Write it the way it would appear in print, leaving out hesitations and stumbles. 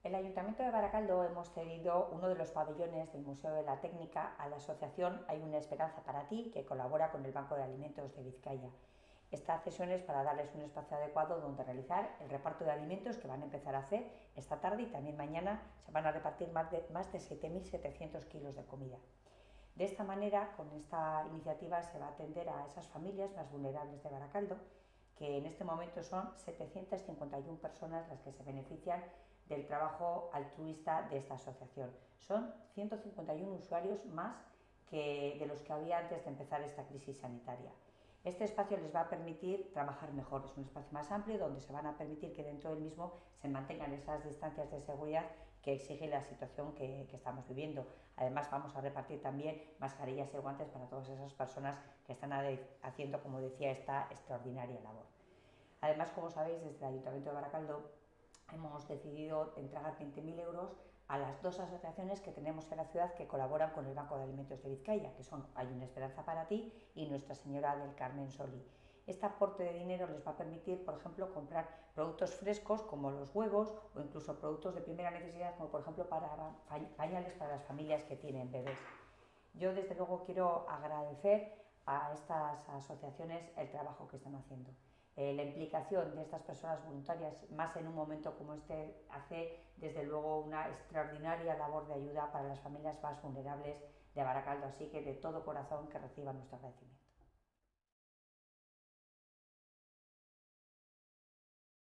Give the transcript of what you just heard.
El Ayuntamiento de Baracaldo hemos cedido uno de los pabellones del Museo de la Técnica a la asociación Hay una Esperanza para Ti, que colabora con el Banco de Alimentos de Vizcaya. Esta cesión es para darles un espacio adecuado donde realizar el reparto de alimentos que van a empezar a hacer esta tarde, y también mañana se van a repartir más de 7.700 kilos de comida. De esta manera, con esta iniciativa se va a atender a esas familias más vulnerables de Baracaldo, que en este momento son 751 personas las que se benefician del trabajo altruista de esta asociación. Son 151 usuarios más que de los que había antes de empezar esta crisis sanitaria. Este espacio les va a permitir trabajar mejor, es un espacio más amplio donde se van a permitir que dentro del mismo se mantengan esas distancias de seguridad que exige la situación que estamos viviendo. Además, vamos a repartir también mascarillas y guantes para todas esas personas que están haciendo, como decía, esta extraordinaria labor. Además, como sabéis, desde el Ayuntamiento de Baracaldo hemos decidido entregar 20.000 euros a las dos asociaciones que tenemos en la ciudad que colaboran con el Banco de Alimentos de Vizcaya, que son Hay una Esperanza para Ti y Nuestra Señora del Carmen Soli. Este aporte de dinero les va a permitir, por ejemplo, comprar productos frescos como los huevos o incluso productos de primera necesidad, como por ejemplo pañales para las familias que tienen bebés. Yo desde luego quiero agradecer a estas asociaciones el trabajo que están haciendo. La implicación de estas personas voluntarias, más en un momento como este, hace desde luego una extraordinaria labor de ayuda para las familias más vulnerables de Baracaldo, así que de todo corazón que reciban nuestro agradecimiento.